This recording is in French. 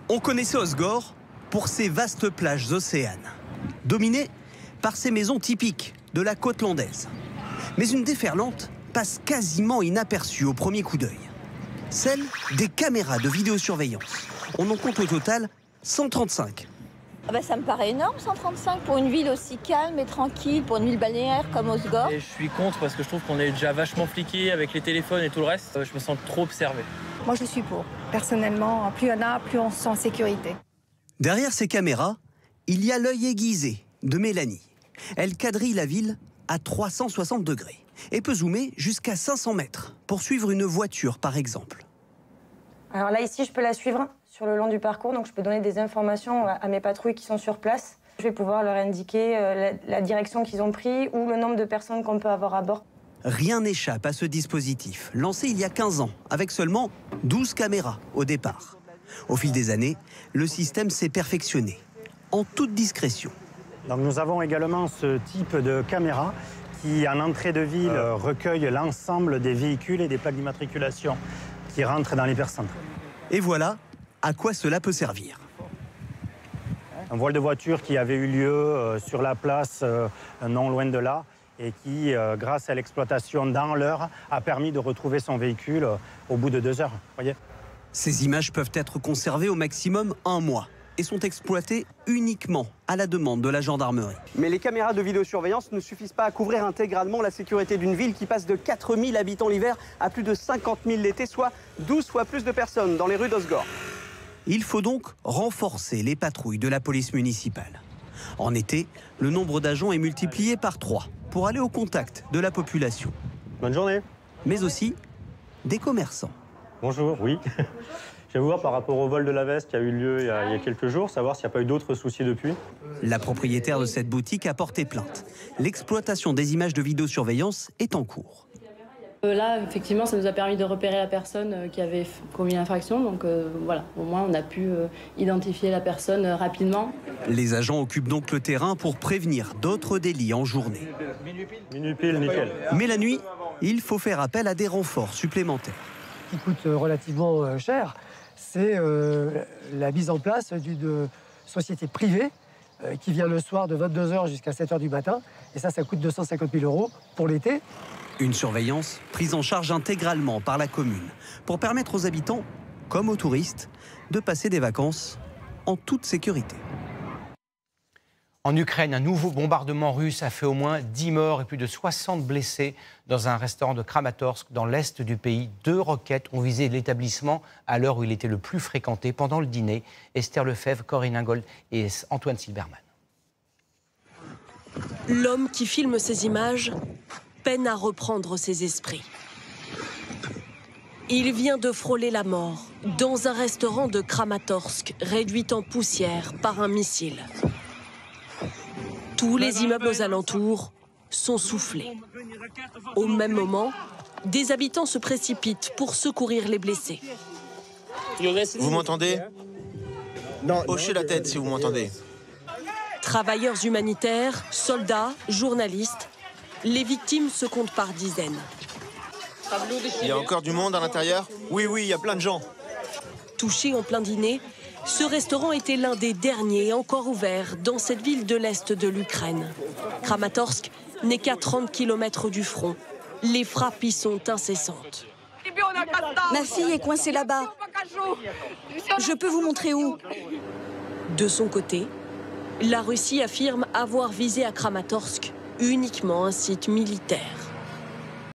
On connaissait Osgore pour ses vastes plages océanes, dominées par ses maisons typiques de la côte landaise. Mais une déferlante passe quasiment inaperçue au premier coup d'œil. Celle des caméras de vidéosurveillance. On en compte au total 135. Ah bah ça me paraît énorme, 135, pour une ville aussi calme et tranquille, pour une ville balnéaire comme Osgore. Et je suis contre parce que je trouve qu'on est déjà vachement fliqué avec les téléphones et tout le reste. Je me sens trop observé. Moi, je suis pour. Personnellement, plus il y en a, plus on se sent en sécurité. Derrière ces caméras, il y a l'œil aiguisé de Mélanie. Elle quadrille la ville à 360 degrés et peut zoomer jusqu'à 500 mètres pour suivre une voiture, par exemple. Alors là, ici, je peux la suivre sur le long du parcours, donc je peux donner des informations à mes patrouilles qui sont sur place. Je vais pouvoir leur indiquer la direction qu'ils ont pris ou le nombre de personnes qu'on peut avoir à bord. Rien n'échappe à ce dispositif, lancé il y a 15 ans, avec seulement 12 caméras au départ. Au fil des années, le système s'est perfectionné, en toute discrétion. Donc nous avons également ce type de caméra qui, en entrée de ville, recueille l'ensemble des véhicules et des plaques d'immatriculation qui rentrent dans l'hypercentre. Et voilà à quoi cela peut servir. Un vol de voiture qui avait eu lieu sur la place non loin de là et qui, grâce à l'exploitation dans l'heure, a permis de retrouver son véhicule au bout de 2 heures. Voyez. Ces images peuvent être conservées au maximum 1 mois et sont exploitées uniquement à la demande de la gendarmerie. Mais les caméras de vidéosurveillance ne suffisent pas à couvrir intégralement la sécurité d'une ville qui passe de 4 000 habitants l'hiver à plus de 50 000 l'été, soit 12 fois plus de personnes dans les rues d'Osgore. Il faut donc renforcer les patrouilles de la police municipale. En été, le nombre d'agents est multiplié par 3 pour aller au contact de la population. Bonne journée. Mais aussi des commerçants. Bonjour, oui. Je vais vous voir par rapport au vol de la veste qui a eu lieu il y a quelques jours, savoir s'il n'y a pas eu d'autres soucis depuis. La propriétaire de cette boutique a porté plainte. L'exploitation des images de vidéosurveillance est en cours. Là, effectivement, ça nous a permis de repérer la personne qui avait commis l'infraction. Donc voilà, au moins on a pu identifier la personne rapidement. Les agents occupent donc le terrain pour prévenir d'autres délits en journée. Minuit pile, nickel. Mais la nuit, il faut faire appel à des renforts supplémentaires. Ce qui coûte relativement cher, c'est la mise en place d'une société privée qui vient le soir de 22 h jusqu'à 7 h du matin. Et ça coûte 250 000 € pour l'été. Une surveillance prise en charge intégralement par la commune pour permettre aux habitants, comme aux touristes, de passer des vacances en toute sécurité. En Ukraine, un nouveau bombardement russe a fait au moins 10 morts et plus de 60 blessés dans un restaurant de Kramatorsk, dans l'est du pays. 2 roquettes ont visé l'établissement à l'heure où il était le plus fréquenté pendant le dîner. Esther Lefebvre, Corinne Ingold et Antoine Silberman. L'homme qui filme ces images peine à reprendre ses esprits. Il vient de frôler la mort dans un restaurant de Kramatorsk, réduit en poussière par un missile. Tous les immeubles aux alentours sont soufflés. Au même moment, des habitants se précipitent pour secourir les blessés. Vous m'entendez? Hochez la tête si vous m'entendez. Travailleurs humanitaires, soldats, journalistes, les victimes se comptent par dizaines. Il y a encore du monde à l'intérieur? Oui, il y a plein de gens. Touché en plein dîner, ce restaurant était l'un des derniers encore ouverts dans cette ville de l'Est de l'Ukraine. Kramatorsk n'est qu'à 30 km du front. Les frappes y sont incessantes. Ma fille est coincée là-bas. Je peux vous montrer où? De son côté, la Russie affirme avoir visé à Kramatorsk uniquement un site militaire.